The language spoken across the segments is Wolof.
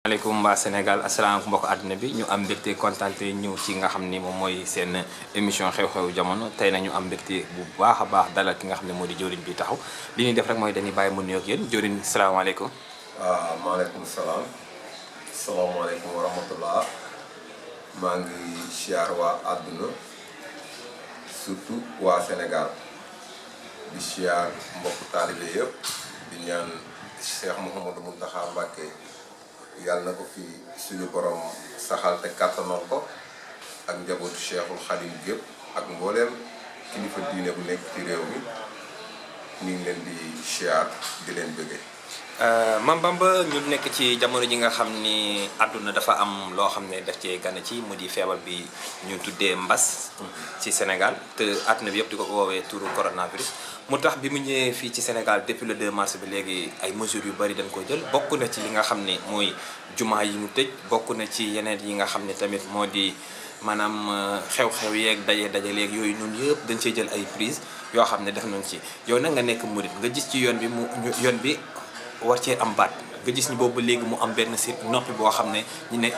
maaleykum waa Sénégal asalaamaaleykum mbokk àdduna bi ñu am mbégte kontaante ñëw ci nga xam ni moom mooy seen émission xew-xewu jamono tey nañu am mbégte bu baax a baax dalal ki nga xam ne moo di jëwriñ bi taxaw li ñuy def rek mooy dañuy bàyyi mu nuyoog yéen jëwriñ salaamaaleykum. waaw maaleykum salaam salaamaaleykum wa rahmatullah maa ngi siyaar waa àdduna surtout waa Sénégal di siyaar mbokk taalibe yëpp di ñaan Cheikh Mouhamadou Mountakha Mbacké yàlla na ko fi suñu borom saxal te kàttanal ko ak njabootu Cheikhul Khadim gépp ak mbooleem kilifa diine bu nekk ci réew mi ñu ngi leen di siyaar di leen bëggee. Mame Bamba ñu nekk ci jamono ji nga xam ni àdduna dafa am loo xam ne daf cee gane ci mu di feebar bi ñu tuddee mbas ci Sénégal te àdduna bi yëpp di ko woowee turu coronavirus mu tax bi mu ñëwee fii ci Sénégal depuis le 2 mars bi léegi ay mesures yu bari dañ ko jël bokk na ci li nga xam ne mooy jumaa yi mu tëj bokk na ci yeneen yi nga xam ne tamit moo di maanaam xew-xew yeeg daje léegi yooyu noonu yëpp dañ cee jël ay prise yoo xam ne def nañ ci yow nag nga nekk murit nga gis ci yoon bi war cee am baat nga gis ni boobu léegi mu am benn si noppi boo xam ne ñu ne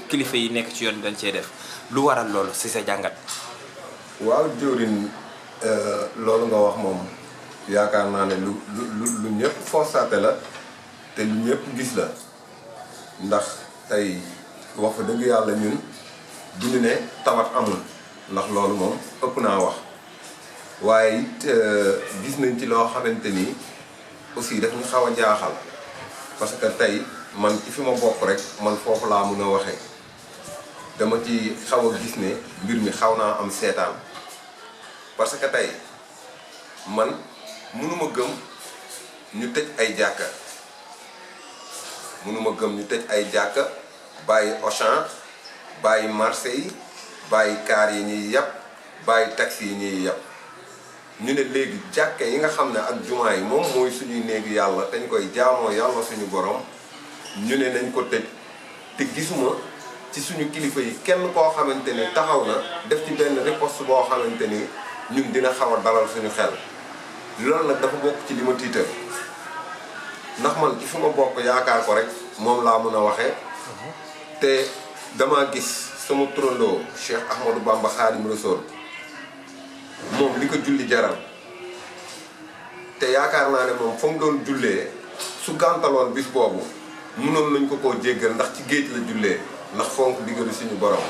kilifa yi nekk ci yoon bi dañ cee def lu waral loolu si sa jàngat. waaw jëwriñ loolu nga wax moom yaakaar naa ne lu ñëpp forsaate la te lu ñëpp gis la ndax tey wax fa dëgg yàlla ñun duñu ne tawat amul ndax loolu moom ëpp naa wax waaye it gis nañ ci loo xamante ni aussi daf ñu xaw a jaaxal parce que tey man ci fi ma bokk rek man foofu laa mën a waxee dama ci xaw a gis ne mbir mi xaw naa am seetaan parce que tey man mënuma gëm ñu tëj ay jàkka bàyyi Auchan bàyyi marché yi bàyyi kaar yi ñuy yàpp bàyyi taxi yi ñuy yàpp ñu ne léegi jàkke yi nga xam ne ak jumaa yi moom mooy suñuy néegi yàlla te ñu koy jaamoo yàlla suñu borom ñu ne nañ ko tëj te gisuma ci suñu kilifa yi kenn koo xamante ni taxaw na def ci benn riposte boo xamante ni ñun dina xaw a dalal suñu xel loolu nag dafa bokk ci li ma tiital ndax man ci fi ma bokk yaakaar ko rek moom laa mën a waxee te dama gis sama turandoo Cheikh Ahmadou Bamba Khadim Rassoul moom li ko julli jaral te yaakaar naa ne moom fa mu doon jullee su gàntaloon bis boobu mënoon nañ ko koo jéggal ndax ci géej la jullee ndax fonk diggalu suñu borom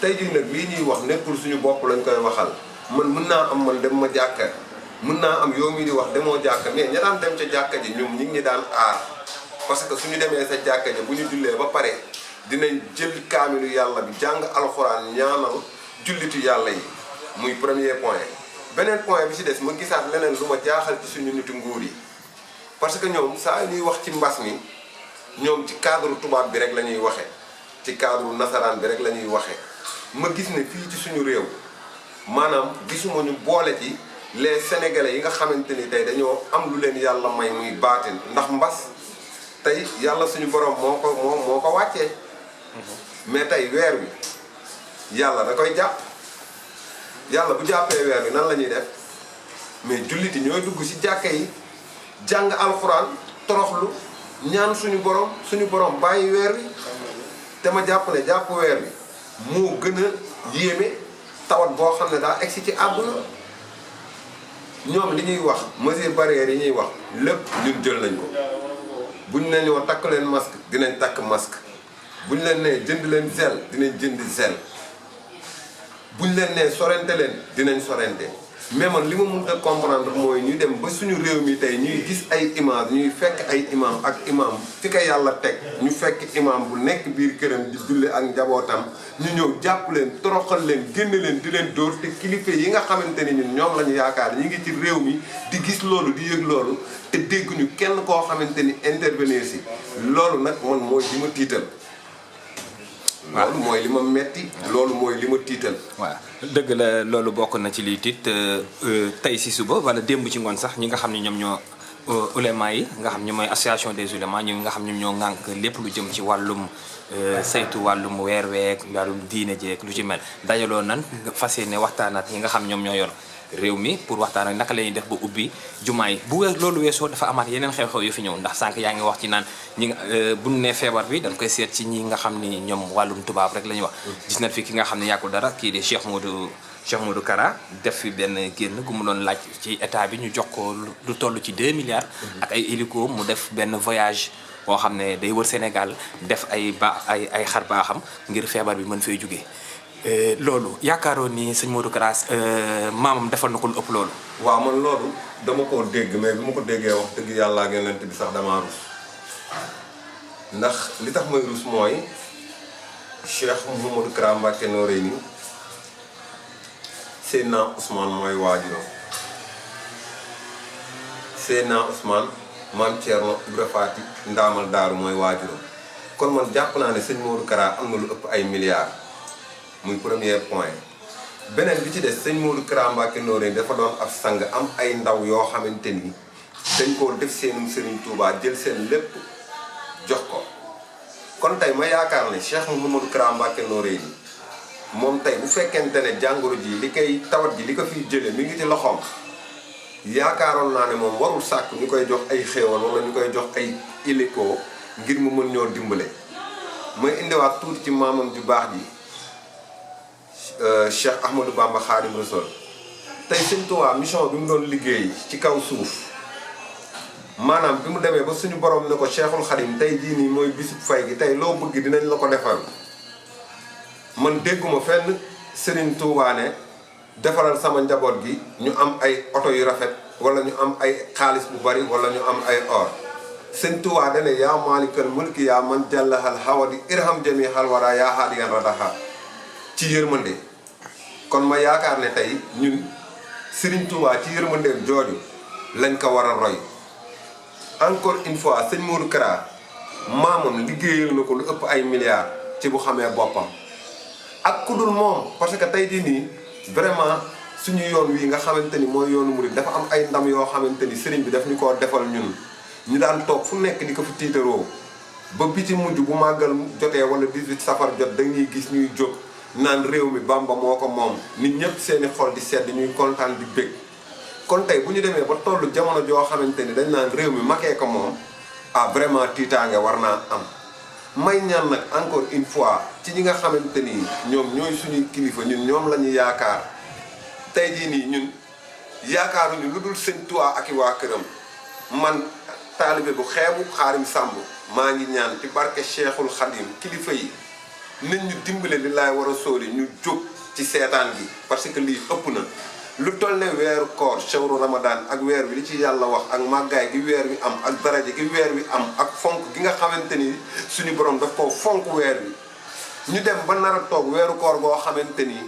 tey jii nag lii ñuy wax nekkul suñu bopp lañ koy waxal man mën naa am man dem ma jàkka mën naa am yow mi di wax demoo jàkka mais ña daan dem ca jàkka ji ñoom ñi ngi daan aar parce que suñu demee sa jàkka ji bu ñu jullee ba pare dinañ jël kaamilu yàlla bi jàng alxuraan ñaanal jullitu yàlla yi muy premier point beneen point bi ci des ma gisaat leneen lu ma jaaxal ci suñu nitu nguur yi parce que ñoom saa ñuy wax ci mbas mi ñoom ci cadre tubaab bi rek la ñuy waxee ci cadre nasaraan bi rek la ñuy waxee ma gis ne fii ci suñu réew maanaam gisuma ñu boole ci les sénégalais yi nga xamante ni tey dañoo am lu leen yàlla may muy baatin ndax mbas tey yàlla suñu borom moo ko wàccee mais tey weer wi yàlla da koy jàpp yàlla bu jàppee weer wi nan la ñuy def mais julliti ñooy dugg ci jàkka yi jàng alxuraan toroxlu ñaan suñu borom bàyyi weer wi te ma jàpp ne jàpp weer wi moo gën a yéeme tawat boo xam ne daa egsi ci àdduna ñoom li ñuy wax mesure barrière yi ñuy wax lépp ñun jël nañ ko buñ ne ñoo takk leen masque dinañ takk masque buñ leen nee jënd leen gel dinañ jënd gel buñ leen nee sorente leen dinañ sorente mais man li ma mënut a comprendre mooy ñu dem ba suñu réew mi tey ñuy gis ay image ñuy fekk ay imam ak imam fi ko yàlla teg ñu fekk imam bu nekk biir këram di julli ak njabootam ñu ñëw jàpp leen toroxal leen génn leen di leen dóor te kilifa yi nga xamante ni ñun ñoom lañu yaakaar ñi ngi ci réew mi di gis loolu di yëg loolu te dégguñu kenn koo xamante ni intervenir si loolu nag man mooy li ma tiital. loolu mooy li ma metti loolu mooy li ma tiital. waaw dëgg la loolu bokk na ci lii tiit tey si suba wala démb ci ngoon sax ñi nga xam ne ñoom ñoo ulema yi nga xam ne mooy association des ulémas ñi nga xam ne ñoo ŋànk lépp lu jëm ci wàllum saytu wàllum weer week wàllum diine jeek lu ci mel dajaloo nan fas yéene waxtaanaat ñi nga xam ñoom ñoo yor réew mi pour waxtaan ak naka la ñuy def ba ubbi jumaa yi bu loolu weesoo dafa amaat yeneen xew-xew yu fi ñëw ndax sànq yaa ngi wax ci naan ñi nga bu ñu nee feebar bi dañ koy seet ci ñi nga xam ni ñoom wàllum tubaab rek la ñuy wax gis nañ fi ki nga xam ne yàggul dara kii di Cheikh Modou Kara def fi benn génn gu mu doon laaj ci état bi ñu jox ko lu toll ci 2 milliards ak ay hélico mu def benn voyage boo xam ne day wër Sénégal def ay xar baaxam ngir feebar bi mën fay jóge loolu yaakaaroon ni sëñ Modou Kara maamam defal na ko lu ëpp loolu. waaw man loolu dama koo dégg mais bi ma ko déggee wax dëgg yàlla ak yonent bi sax damaa rus ndax li tax may rus mooy Cheikh Mouhamadou Kara Mbacké Noreyni Seydina Ousmane mooy waajuram Seydina Ousmane maam Thierno Ibra Faty Ndaamal Daaru mooy waajuram kon man jàpp naa ne sëñ Modou Kara am na lu ëpp ay milliards muy premier point. beneen bi ci des sëñ Modou Kara Mbacké Noreyni dafa doon ab sang am ay ndaw yoo xamante ni dañ koo def seenum Serigne Touba jël seen lépp jox ko kon tey ma yaakaar ne Cheikh Mouhamadou Kara Mbacké Noreyni moom tey bu fekkente ne jàngoro ji li koy tawat ji li ko fiy jële mi ngi ci loxoom yaakaaroon naa ne moom warul sàkk ñu koy jox ay xéewal wala ñu koy jox ay hélico ngir mu mën ñoo dimbale. mooy indiwaat tuuti ci maamam ju baax ji Cheikh Ahmadou Bamba Khadim Rassoul tey Sëñ Tuubaa mission bi mu doon liggéey ci kaw suuf maanaam bi mu demee ba suñu borom ne ko Cheikhul Khadim tey jii nii mooy bisub fay gi tey loo bëgg dinañ la ko defal. man dégguma fenn Serigne Touba ne defaral sama njaboot gi ñu am ay oto yu rafet wala ñu am ay xaalis bu bari wala ñu am ay or Serigne Touba dane yaa maalikal mulki yaa man jàllahal hawadi irham jami halwara yaa haadiyan radaha ci yërmande. kon ma yaakaar ne tey ñun Serigne Touba ci yërmandeem jooju lañ ko war a roy encore une fois sëñ Modou Kara maamam liggéeyal na ko lu ëpp ay milliards ci bu xamee boppam ak ku dul moom parce que tey jii nii vraiment suñu yoon wi nga xamante ni mooy yoonu murid dafa am ay ndam yoo xamante ni sëriñ bi daf ñu koo defal ñun ñu daan toog fu nekk di ko fi tiitaroo ba bi ci mujj bu màggal jotee wala 18 safar jot dañuy gis ñuy jóg naan réew mi Bamba moo ko moom nit ñëpp seeni xol di sedd ñuy kontaan di bég. kon tey bu ñu demee ba tollu jamono joo xamante ni dañ naan réew mi makee ko moom ah vraiment tiitaange war naa am. may ñaan nag encore une fois ci ñi nga xamante ni ñoom ñooy suñuy kilifa ñun ñoom la ñu yaakaar tey jii nii ñun yaakaaruñu lu dul Sëñ Tuubaa ak i waa këram man taalibe bu xeebu Xaadim Sàmb maa ngi ñaan ci barke Cheikhul Khadim kilifa yi nañ ñu dimbale li laay war a sóori ñu jóg ci seetaan gi parce que lii ëpp na lu toll ne weeru koor shawru ramadan ak weer wi li ci yàlla wax ak màggaay gi weer wi am ak daraja gi weer wi am ak fonk gi nga xamante ni suñu borom daf koo fonk weer wi ñu dem ba nar a toog weeru koor boo xamante ni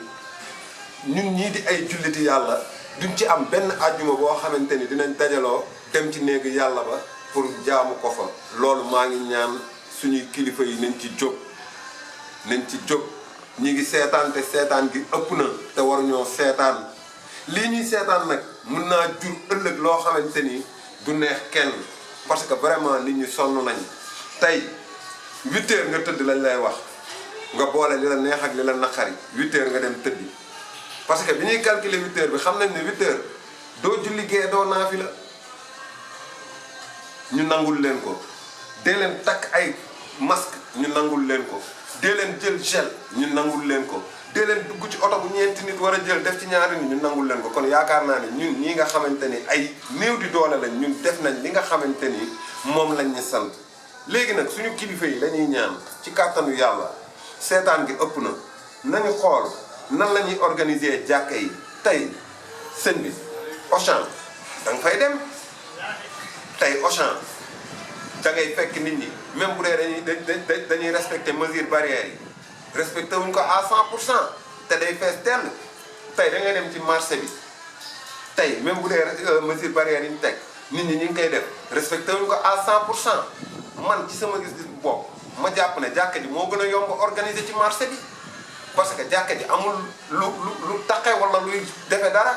ñun ñii di ay julliti yàlla duñ ci am benn àjjuma boo xamante ni dinañ dajaloo dem ci néegu yàlla ba pour jaamu ko fa loolu maa ngi ñaan suñuy kilifa yi nañ ci jóg ñi ngi seetaan te seetaan gi ëpp na te waruñoo seetaan lii ñuy seetaan nag mën naa jur ëllëg loo xamante ni du neex kenn parce que vraiment nit ñi sonn nañ tey 8 heures nga tëdd lañ lay wax nga boole li la neex ak li la naqari 8 heures nga dem tëddi parce que bi ñuy calculer 8 heures bi xam nañ ne 8 heures doo julli gee doo naafi la ñu nangul leen ko dee leen takk ay masque ñu nangul leen ko dee leen jël gel ñu nangul leen ko dee leen dugg ci oto bu ñeenti nit war a jël def ci ñaari nit ñu nangul leen ko kon yaakaar naa ne ñun ñii nga xamante ni ay néew di doole lañ ñun def nañ li nga xamante ni moom lañ ñu sant léegi nag suñu kilifa yi lañuy ñaan ci kàttanu yàlla seetaan gi ëpp na nañu xool nan la ñuy organiser jàkka yi tey sëñ bi Auchan da nga fay dem tey Auchan da ngay fekk nit ñi même bu dee dañuy respecter mesures barrières yi respecté wuñ ko à 100% te day fees tell tey da ngay dem ci marché bi tey même bu dee mesures barrières yi ñu teg nit ñi ñu ngi koy def respecté wuñ ko à 100% man ci sama gis-gis bu bopp ma jàpp ne jàkka ji moo gën a yomb organiser ci marché bi parce que jàkka ji amul lu taqe wala luy defe dara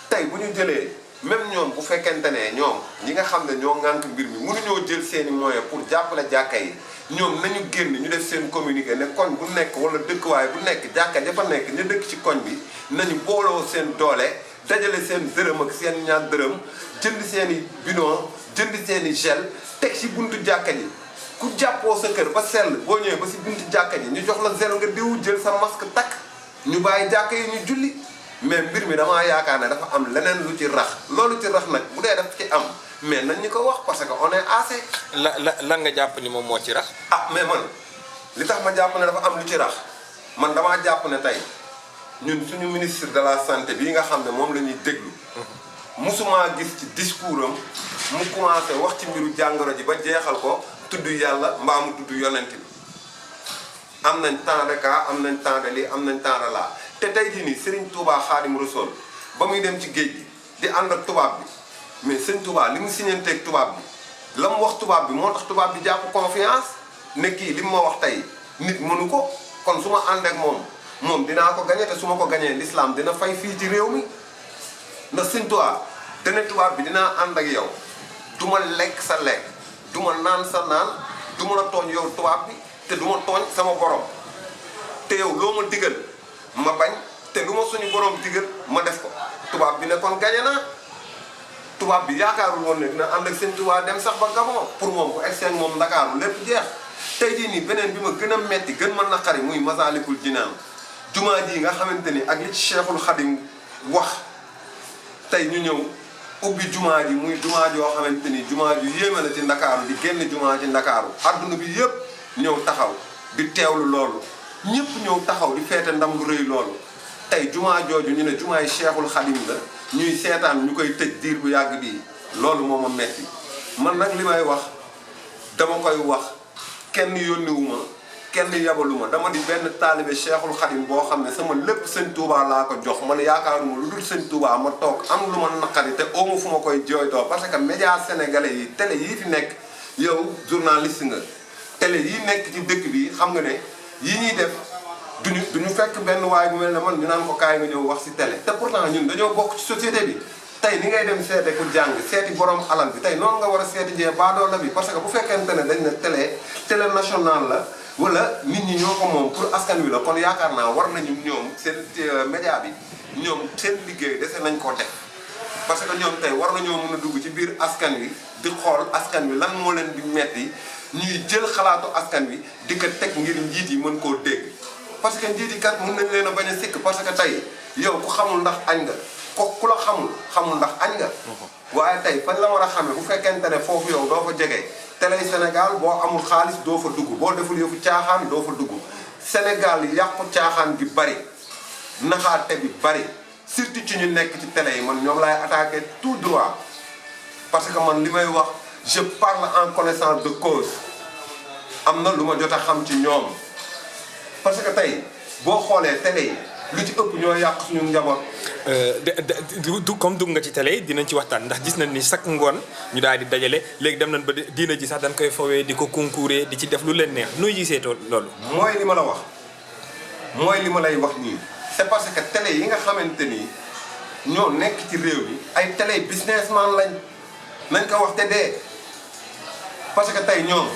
tey bu ñu jëlee même ñoom bu fekkente ne ñoom ñi nga xam ne ñoo ŋànk mbir mi mënuñoo jël seeni moyens pour jàppale jàkka yi ñoom nañu génn ñu def seen communiqué ne koñ bu nekk wala dëkkwaay bu nekk jàkka ja fa nekk ñu dëkk ci koñ bi nañu booloo seen doole dajale seen dërëm ak seen ñaar dërëm jënd seen i bidon jënd seen i gel teg si buntu jàkka ji ku jàppoo sa kër ba sell boo ñëwee ba si buntu jàkka ji ñu jox la gel nga diw jël sa masque takk ñu bàyyi jàkka yi ñu julli mais mbir mi damaa yaakaar ne dafa am leneen lu ci rax loolu ci rax nag bu dee daf ci am mais nañ ñu ko wax parce que on est assez. lan nga jàpp ni moom moo ci rax. ah mais man li tax ma jàpp ne dafa am lu ci rax man damaa jàpp ne tey ñun suñu ministre de la santé bii nga xam ne moom la ñuy déglu musuma gis ci discours am mu commencé wax ci mbiru jàngoro ji ba jeexal ko tudd yàlla mbaa mu tudd yonent bi am nañ temps de cas am nañ temps de lii am nañ temps de laa te tey jii nii Serigne Touba Xaadimu Rasuul ba muy dem ci géej gi di ànd ak tubaab bi mais sëñ Touba li mu siñanteeg tubaab bi la mu wax tubaab bi moo tax tubaab bi jàpp confiance ne kii li mu ma wax tey nit mënu ko kon su ma ànd ak moom dinaa ko gañe te su ma ko gañee l'islam dina fay fii ci réew mi ndax sëñ Touba dana tubaab bi dinaa ànd ak yow du ma lekk sa lekk du ma naan sa naan du ma la tooñ yow tubaab bi te du ma tooñ sama borom te yow loo ma digal ma bañ te lu ma suñu borom digal ma def ko tubaab bi ne kon gañe naa tubaab bi yaakaarul woon ne dina ànd ak sëñ Touba dem sax ba Gabon pour moom bu egg moom Ndakaaru lépp jeex tey jii nii beneen bi ma gën a metti gën ma naqari muy Masaalikul Jinaan jumaa ji nga xamante ni ak li ci Cheikhul Khadim wax tey ñu ñëw ubbi jumaa ji muy jumaa joo xamante ni jumaa ju yéeme la ci Ndakaaru di génn jumaa ci Ndakaaru adduna bi yëpp ñëw taxaw di teewlu loolu ñëpp ñëw taxaw di feete ndam lu rëy loolu tey jumaa jooju ñu ne jumaay Cheikhul Khadim la ñuy seetaan ñu koy tëj diir bu yàgg bii loolu moo ma metti man nag li may wax dama koy wax kenn yónniwuma kenn yabaluma dama di benn taalibe Cheikhul Khadim boo xam ne sama lépp sëñ Touba laa ko jox man yaakaaruma lu dul sëñ Touba ma toog am lu ma naqari te ooma fu ma koy jooytoo parce que médias sénégalais yi télé yii fi nekk yow journaliste nga télé yii nekk ci dëkk bi xam nga ne yii ñuy def duñu fekk benn waay bu mel ne man ñu naan ko kaay nga ñëw wax si télé te pourtant ñun dañoo bokk ci société bi tey ni ngay dem seete ku jàng seeti borom alal bi tey noonu nga war a seeti jee baadoola bi parce que bu fekkente ne dañ ne télé national la wala nit ñi ñoo ko moom pour askan wi la kon yaakaar naa war nañu ñoom seen média bi ñoom seen liggéey dese nañ koo def parce que ñoom tey war nañoo mën a dugg ci biir askan wi di xool askan wi lan moo leen di metti ñuy jël xalaatu askan wi di ko teg ngir njiit yi mën koo dégg parce que njiit yi kat mën nañ leen a bañ a sikk parce que tey yow ku xamul ndax añ nga ku la xamul ndax añ nga waaye tey fan la war a xamee bu fekkente ne foofu yow doo fa jege télé Sénégal boo amul xaalis doo fa dugg boo deful yëfu caaxaan doo fa dugg Sénégal yàqu caaxaan bi bari naxaate bi bari surtout ci ñu nekk ci télé yi man ñoom laay attaqué tout droit parce que man li may wax je parle en connaissance de cause am na lu ma jot a xam ci ñoom parce que tey boo xoolee télé yi lu ci ëpp ñoo yàq suñu njaboot. du comme dugg nga ci télé yi dinañ ci waxtaan ndax gis nañ ni chaque ngoon ñu daal di dajale léegi dem nañ ba diina ji sax dañ koy fowee di ko concouré di ci def lu leen neex nuy gisee loolu. mooy li ma la wax mooy li ma lay wax nii c'est parce que télé yi nga xamante ni ñoo nekk ci réew mi ay télé businessman nañ ko wax te dee parce que tey ñoom.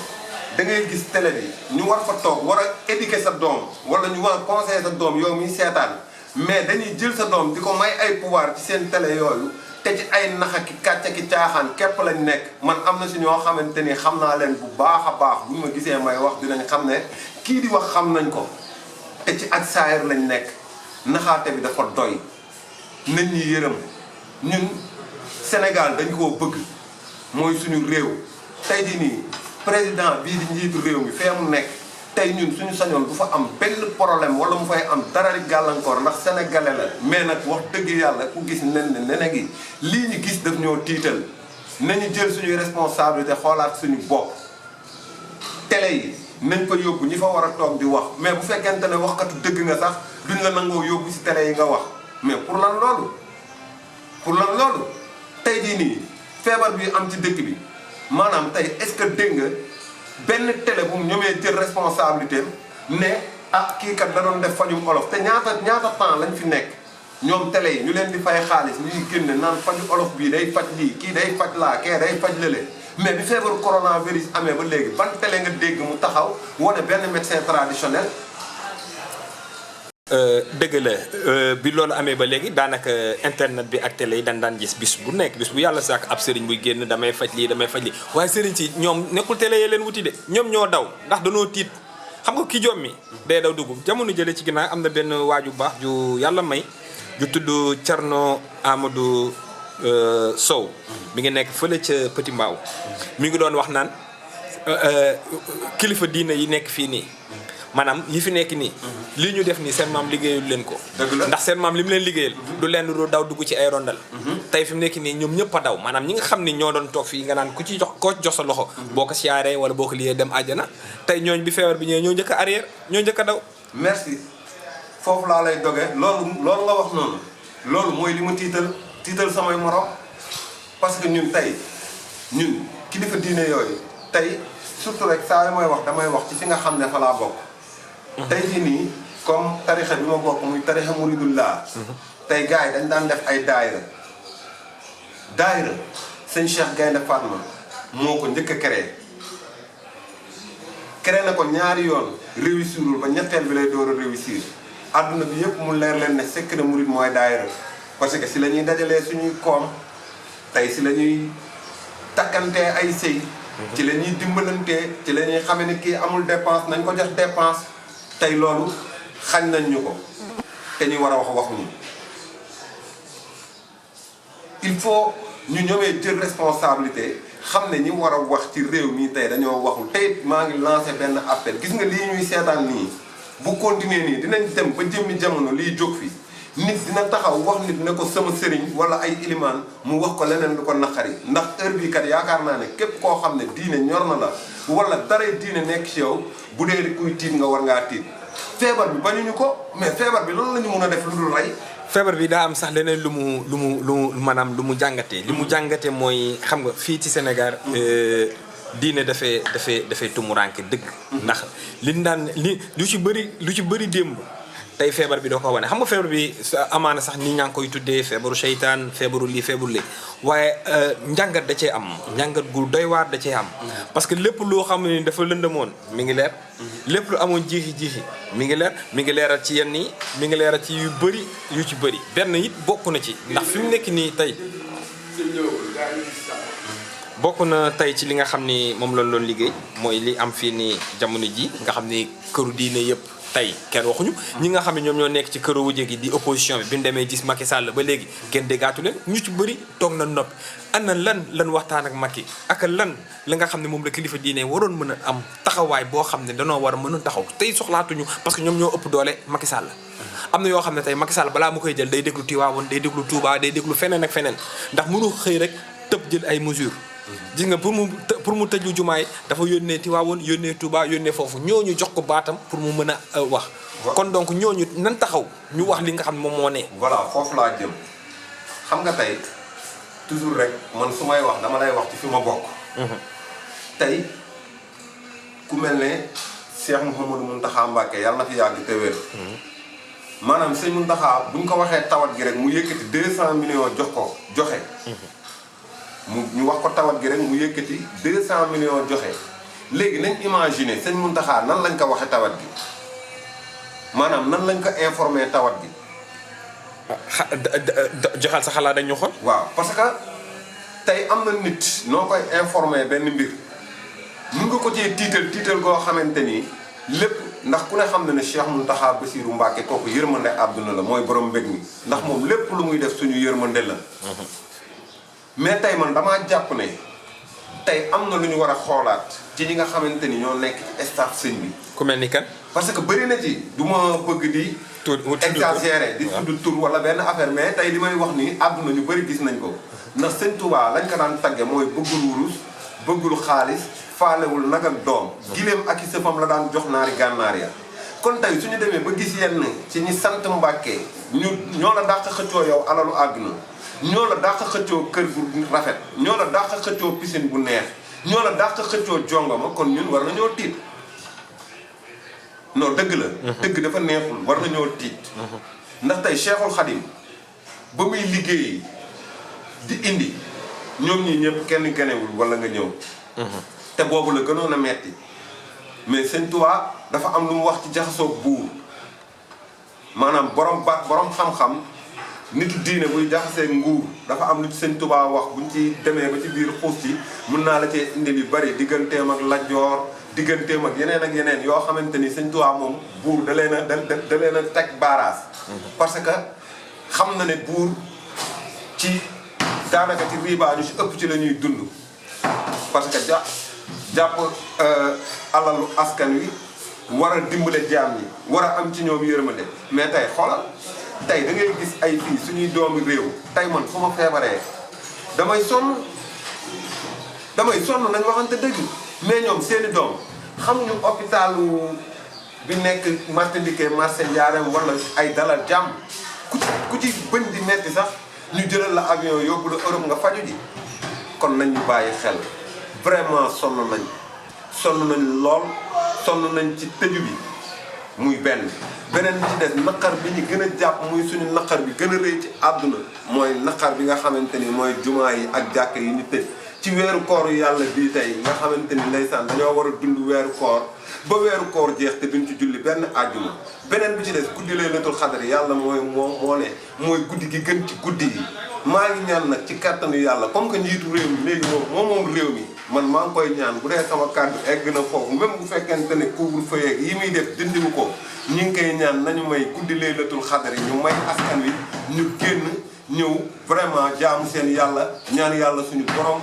da ngay gis télé bi ñu war fa toog war a éduquer sa doom wala ñu war a conseiller sa doom yow miy seetaan mais dañuy jël sa doom di ko may ay pouvoir ci seen télé yooyu te ci ay naxa ki kàcca ki caaxaan képp lañ nekk man am na si ñoo xamante ni xam naa leen bu baax a baax bu ñu ma gisee may wax dinañ xam ne kii di wax xam nañ ko te ci ak saayir lañ nekk naxaate bi dafa doy nañ ñi yërëm ñun Sénégal dañ koo bëgg mooy suñu réew tey di nii président bii di njiitu réew mi fee mu nekk tey ñun suñu sañoon du fa am benn problème wala mu fay am dara di gàllankoor ndax sénégalais la mais nag wax dëgg yàlla ku gis nene gi lii ñu gis daf ñoo tiital nañu jël suñuy responsabilité xoolaat suñu bopp télé yi nañ fa yóbbu ñi fa war a toog di wax mais bu fekkente ne waxkatu dëgg nga sax duñ la nangoo yóbbu ci télé yi nga wax mais pour lan loolu tey jii nii feebar bi am ci dëkk bi maanaam tey est-ce que dégg nga benn télé bu ñoomee jël responsabilité ne ah kii kat da doon def fajum olof te ñaata temps lañ fi nekk ñoom télé yi ñu leen di fay xaalis ñuy génne naan faju olof bii day faj lii kii day faj laa kee day faj lële mais bi feebaru coronavirus amee ba léegi ban télé nga dégg mu taxaw wane benn médecin traditionnel dëgg la bi loolu amee ba léegi daanaka internet bi ak télé yi daan gis bis bu nekk bis bu yàlla sàkk ab sëriñ buy génn damay faj lii waaye sëriñ si ñoom nekkul télé yee leen wuti de ñoom ñoo daw ndax danoo tiit xam nga ki jom mi day daw dugg jamono jële ci ginnaaw am na benn waaju baax ju yàlla may ju tudd Thierno Amadou Sow mi ngi nekk fële ca Petit Mbaaw mi ngi doon wax naan kilifa diine yi nekk fii nii maanaam yi fi nekk nii lii ñu def nii seen maam liggéeyul leen ko ndax seen maam li mu leen liggéeyal du leen du daw dugg ci ay rondal tey fi mu nekk nii ñoom ñëpp a daw maanaam ñi nga xam ni ñoo doon toog fii nga naan ku ci jox sa loxo boo ko siyaaree wala boo ko liyee dem àjjana tey ñooñ bi feebar bi ñëwee ñoo njëkk a arrière ñoo njëkk a daw. merci foofu laa lay doge loolu nga wax noonu loolu mooy li mu tiital samay morom parce que ñun kilifa diine yooyu tey surtout rek saa yi mooy wax damay wax ci fi nga xam ne fa laa bokk. tey jii nii comme tarixa bi ma bokk muy tarixa muridullah tey gars yi dañ daan def ay daayira sëñ Cheikh Gaynde Fatma moo ko njëkk a créé na ko ñaari yoon réussirul ba ñetteel bi lay door a réussir àdduna bi yëpp mu leer leen ne secret murid mooy daayira parce que si la ñuy dajalee suñuy koom tey si la ñuy takkantee ay sëy ci la ñuy dimbalantee ci la ñuy xamee ni kii amul dépense nañ ko jox dépense tey loolu xañ nañ ñu ko te ñu war a wax ñu il faut ñu ñoomee jël responsabilité xam ne ñi war a wax ci réew mi tey dañoo waxul tey maa ngi lancé benn appel gis nga lii ñuy seetaan nii bu continuer nii dinañ dem ba jëmmi jamono liy jóg fi nit dina taxaw wax nit ne ko sama sëriñ wala ay ilimaan mu wax ko leneen lu ko naqari ndax heure bii kat yaakaar naa ne képp koo xam ne diine ñor na la wala dara diine nekk ci yow bu dee kuy tiit nga war ngaa tiit feebar bi bañuñu ko mais feebar bi loolu la ñu mun a def lu dul rey. feebar bi daa am sax leneen lu mu maanaam lu mu jàngatee li mu jàngatee mooy xam nga fii ci Sénégal diine dafay tumuraanke dëgg ndax liñ daan lu ci bëri démb tey feebar bi doo ko wane xam nga feebar bi amaana sax nit ñaa ngi koy tuddee feebaru seytaan feebaru lii feebaru lii waaye njàngat da cee am njàngat gu doy waar da cee am parce que lépp loo xam ne dafa lëndëmoon mi ngi leer lépp lu amoon jiixi mi ngi leer mi ngi leeral ci yenn yi mi ngi leeral ci yu ci bëri benn it bokk na ci ndax fi mu nekk nii tey bokk na tey ci li nga xam ni moom lañ doon liggéey mooy li am fii nii jamono ji nga xam ni këru diine yëpp tey kenn waxuñu ñi nga xam ne ñoom ñoo nekk ci këru wujje gi di opposition bi ñu demee gis Macky Sall ba léegi kenn déggaatu leen ñu ci bëri toog na noppi ana lan waxtaan ak Macky ak lan la nga xam ne moom la kilifa diine waroon mën a am taxawaay boo xam ne danoo war a mën a taxaw tey soxlaatuñu parce que ñoom ñoo ëpp doole Macky Sall am na yoo xam ne tey Macky Sall balaa mu koy jël day déglu Tivaouane day déglu Touba day déglu feneen ak feneen ndax mënu xëy rek tëb jël ay mesures gis nga pour mu tëju jumaay dafa yónnee Tivaouane yónnee Touba yónnee foofu ñooñu jox ko baatam pour mu mën a wax kon donc ñooñu nan taxaw ñu wax li nga xam ne moom moo ne voilà foofu laa jëm xam nga tey toujours rek man su may wax dama lay wax ci fi ma bokk tey ku mel ne Cheikh Mouhamadou Mountakha Mbacké yàlla na fi yàgg te wér maanaam sëñ Mountakha buñ ko waxee tawat gi rek mu yëkkati 200 millions joxe ñu wax ko tawat gi rek mu yëkkati 200 millions joxe léegi nañ imaginer sëñ Mountakha nan lañ ko waxe tawat gi maanaam nan lañ ko informer tawat gi joxal sa xalaat dañ ñu xool waaw parce que tey am na nit noo koy informer benn mbir mun nga ko cee tiital goo xamante ni lépp ndax ku ne xam na ne Cheikh Mountakha Bassirou Mbacké kooku yërmande àdduna la mooy borom mbég mi ndax moom lépp lu muy def suñu yërmande la mais tey man damaa jàpp ne tey am na lu ñu war a xoolaat ci ñi nga xamante ni ñoo nekk ci staff sëñ bi. ku mel ni kan. parce que bëri na ci du ma bëgg di. exagérer di tudd tur wala benn affaire mais tey li may wax nii àdduna ñu bëri gis nañ ko. ndax sëñ Touba lañ ko daan tagge mooy bëggul wurus bëggul xaalis faalewul nag ak doom. gileem ak i sëfam la daan jox naari gànnaar ya kon tey suñu demee ba gis yenn ci ñi sant Mbàkke ñoo la dàq xëccoo yow alalu àdduna. ñoo la dàq xëccoo kër gu rafet ñoo la dàq xëccoo piscine bu neex ñoo la dàq xëccoo jongama kon ñun war nañoo tiit non dëgg la dëgg dafa neexul war nañoo tiit ndax tey Cheikhul Khadim ba muy liggéey di indi ñoom ñi ñëpp kenn ganewul wala nga ñëw te boobu la gënoon a metti mais Sëñ Tuubaa dafa am lu mu wax ci jaxasoog buur maanaam borom baat borom xam-xam nitu diine buy jaxasee nguur dafa am lu ci sëñ Tuubaa wax buñ ci demee ba ci biir xuus ci mun naa la cee indil yu bari digganteem ak Lat Joor digganteem ak yeneen yoo xamante ni sëñ Tuubaa moom buur da leen a teg baaraas. parce que xam na ne buur ci daanaka ci riba ñu ci ëpp ci la ñuy dund parce que jàpp alalu askan wi war a dimbale jaam yi war a am ci ñoom yërmande mais tey xoolal tey da ngay gis ay fii suñuy doomi réew tey man fu ma feebaree damay sonn nañ waxante dëgg mais ñoom seeni doom xamuñu hôpitalu bi nekk marché Ndike marché Ndiarème wala ay dalal jàmm ku ci bëñ di metti sax ñu jëlal la avion yóbbu la Europe nga faju ji kon nañ ñu bàyyi xel vraiment sonn nañ lool sonn nañ ci tëju bi muy beneen bi ci des naqar bi ñu gën a jàpp muy suñu naqar bi gën a rëy ci àdduna mooy naqar bi nga xamante ni mooy jumaa yi ak jàkk yi ñu tëj ci weeru koor yàlla bii tey nga xamante ni ndeysaan dañoo war a dund weeru koor ba weeru koor jeex te duñ ci julli benn àjjuma beneen bi ci des guddi Laylatul Qadr yàlla moo ne mooy guddi gi gën ci guddi yi maa ngi ñaan nag ci kattanu yàlla comme que njiitu réew mi léegi moom réew mi man maa ngi koy ñaan bu dee sama kàddu egg na foofu même bu fekkente ne couvre-feu yi muy def dindiwu ko ñu ngi koy ñaan nañu may guddi Laylatul Qadr ñu may askan wi ñu génn ñëw vraiment jaamu seen yàlla ñaan yàlla suñu borom